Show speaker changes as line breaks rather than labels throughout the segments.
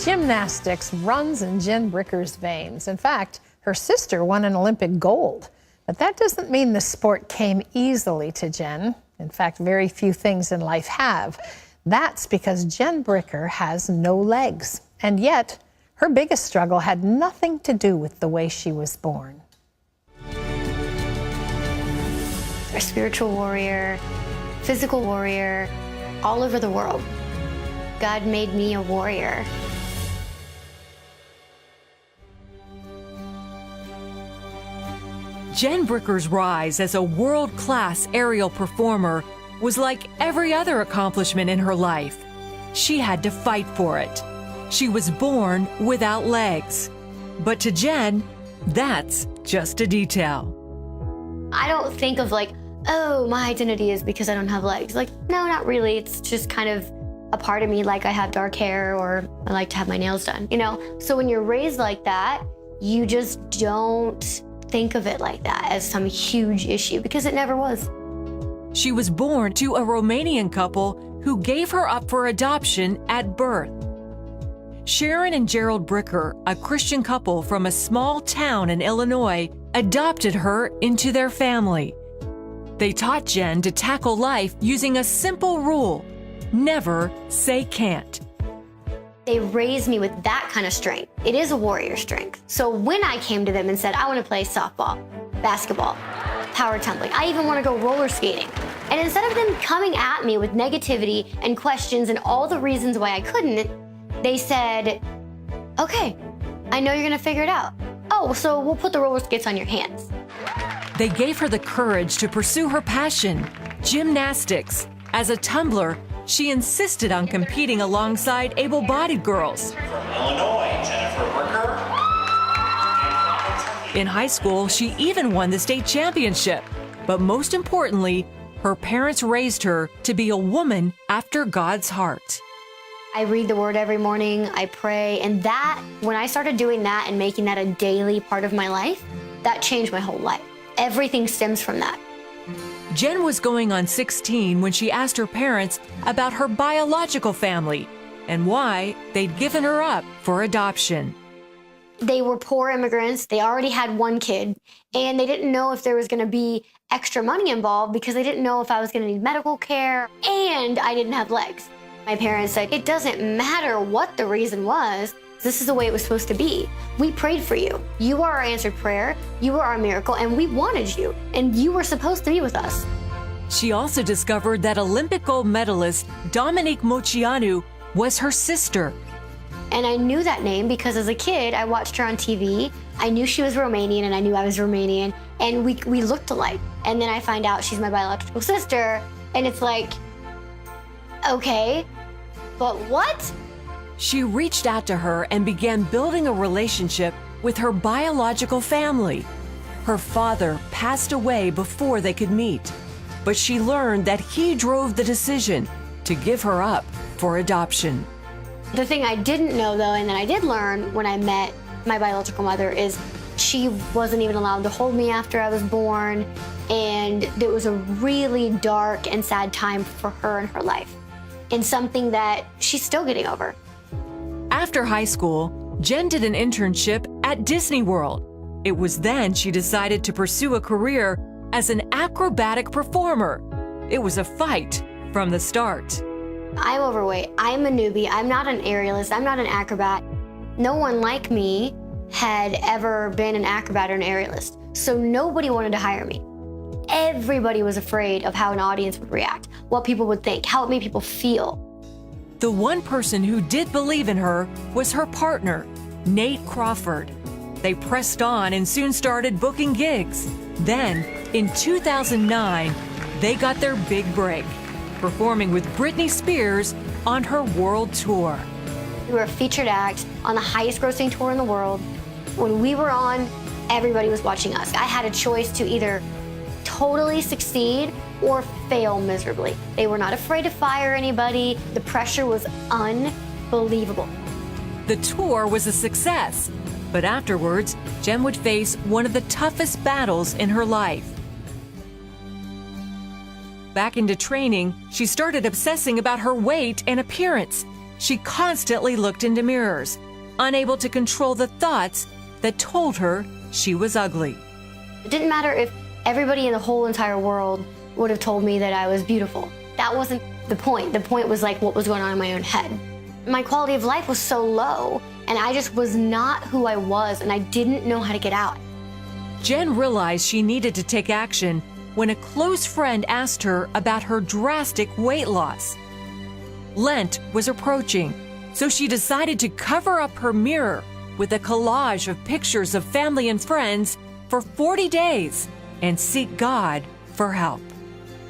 Gymnastics runs in Jen Bricker's veins. In fact, her sister won an Olympic gold. But that doesn't mean the sport came easily to Jen. In fact, very few things in life have. That's because Jen Bricker has no legs. And yet, her biggest struggle had nothing to do with the way she was born.
A spiritual warrior, physical warrior, all over the world. God made me a warrior.
Jen Bricker's rise as a world-class aerial performer was like every other accomplishment in her life. She had to fight for it. She was born without legs. But to Jen, that's just a detail.
I don't think of like, oh, my identity is because I don't have legs. Like, no, not really. It's just kind of a part of me, like I have dark hair or I like to have my nails done, you know? So when you're raised like that, you just don't think of it like that as some huge issue because it never was.
She was born to a Romanian couple who gave her up for adoption at birth. Sharon and Gerald Bricker, a Christian couple from a small town in Illinois, adopted her into their family. They taught Jen to tackle life using a simple rule: never say can't.
They raised me with that kind of strength. It is a warrior strength. So when I came to them and said, I want to play softball, basketball, power tumbling, I even want to go roller skating. And instead of them coming at me with negativity and questions and all the reasons why I couldn't, they said, okay, I know you're going to figure it out. Oh, so we'll put the roller skates on your hands.
They gave her the courage to pursue her passion, gymnastics. As a tumbler, she insisted on competing alongside able-bodied girls.
From Illinois, Jennifer Bricker.
In high school, she even won the state championship. But most importantly, her parents raised her to be a woman after God's heart.
I read the word every morning, I pray, and that, when I started doing that and making that a daily part of my life, that changed my whole life. Everything stems from that.
Jen was going on 16 when she asked her parents about her biological family and why they'd given her up for adoption.
They were poor immigrants, they already had one kid, and they didn't know if there was gonna be extra money involved because they didn't know if I was gonna need medical care, and I didn't have legs. My parents said, it doesn't matter what the reason was, this is the way it was supposed to be. We prayed for you. You are our answered prayer, you were our miracle, and we wanted you, and you were supposed to be with us.
She also discovered that Olympic gold medalist Dominique Moceanu was her sister.
And I knew that name because as a kid, I watched her on TV. I knew she was Romanian and I knew I was Romanian, and we looked alike. And then I find out she's my biological sister, and it's like, okay, but what?
She reached out to her and began building a relationship with her biological family. Her father passed away before they could meet, but she learned that he drove the decision to give her up for adoption.
The thing I didn't know, though, and that I did learn when I met my biological mother, is she wasn't even allowed to hold me after I was born, and it was a really dark and sad time for her in her life, and something that she's still getting over.
After high school, Jen did an internship at Disney World. It was then she decided to pursue a career as an acrobatic performer. It was a fight from the start.
I'm overweight, I'm a newbie, I'm not an aerialist, I'm not an acrobat. No one like me had ever been an acrobat or an aerialist, so nobody wanted to hire me. Everybody was afraid of how an audience would react, what people would think, how it made people feel.
The one person who did believe in her was her partner, Nate Crawford. They pressed on and soon started booking gigs. Then, in 2009, they got their big break, performing with Britney Spears on her world tour.
We were a featured act on the highest grossing tour in the world. When we were on, everybody was watching us. I had a choice to either totally succeed or fail miserably. They were not afraid to fire anybody. The pressure was unbelievable.
The tour was a success, but afterwards, Jen would face one of the toughest battles in her life. Back into training, she started obsessing about her weight and appearance. She constantly looked into mirrors, unable to control the thoughts that told her she was ugly.
It didn't matter if everybody in the whole entire world would have told me that I was beautiful. That wasn't the point. The point was like what was going on in my own head. My quality of life was so low, and I just was not who I was, and I didn't know how to get out.
Jen realized she needed to take action when a close friend asked her about her drastic weight loss. Lent was approaching, so she decided to cover up her mirror with a collage of pictures of family and friends for 40 days and seek God for help.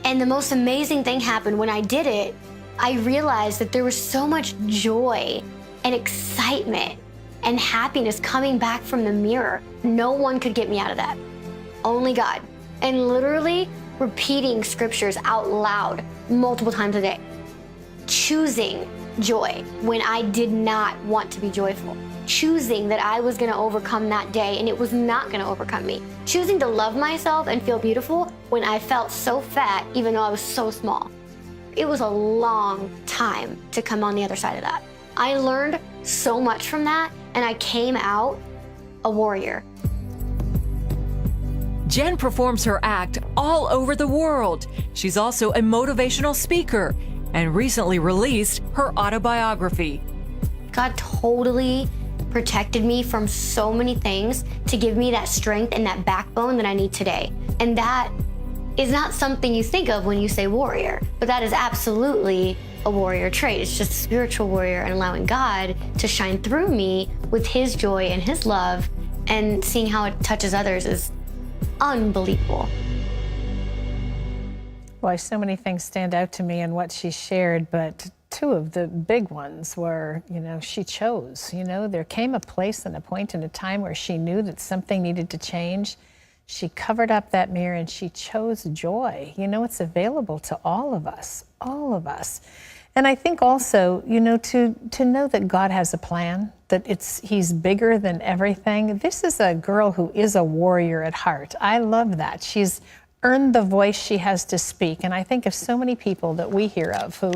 And the most amazing thing happened when I did it. I realized that there was so much joy and excitement and happiness coming back from the mirror. No one could get me out of that. Only God. And literally repeating scriptures out loud multiple times a day. Choosing joy when I did not want to be joyful. Choosing that I was gonna overcome that day and it was not gonna overcome me. Choosing to love myself and feel beautiful when I felt so fat even though I was so small. It was a long time to come on the other side of that. I learned so much from that and I came out a warrior.
Jen performs her act all over the world. She's also a motivational speaker and recently released her autobiography.
God totally protected me from so many things to give me that strength and that backbone that I need today. And that is not something you think of when you say warrior, but that is absolutely a warrior trait. It's just a spiritual warrior and allowing God to shine through me with his joy and his love, and seeing how it touches others is unbelievable.
Boy, so many things stand out to me in what she shared, but two of the big ones were, she chose. There came a place and a point in a time where she knew that something needed to change. She covered up that mirror and she chose joy. It's available to all of us, all of us. And I think also, to know that God has a plan, that he's bigger than everything. This is a girl who is a warrior at heart. I love that. She's earned the voice she has to speak. And I think of so many people that we hear of who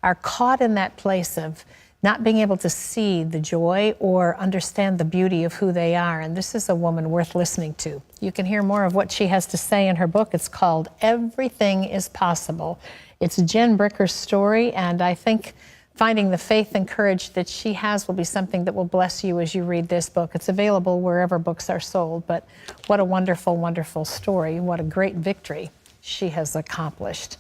are caught in that place of not being able to see the joy or understand the beauty of who they are. And this is a woman worth listening to. You can hear more of what she has to say in her book. It's called Everything is Possible. It's Jen Bricker's story, and I think finding the faith and courage that she has will be something that will bless you as you read this book. It's available wherever books are sold, but what a wonderful, wonderful story. What a great victory she has accomplished.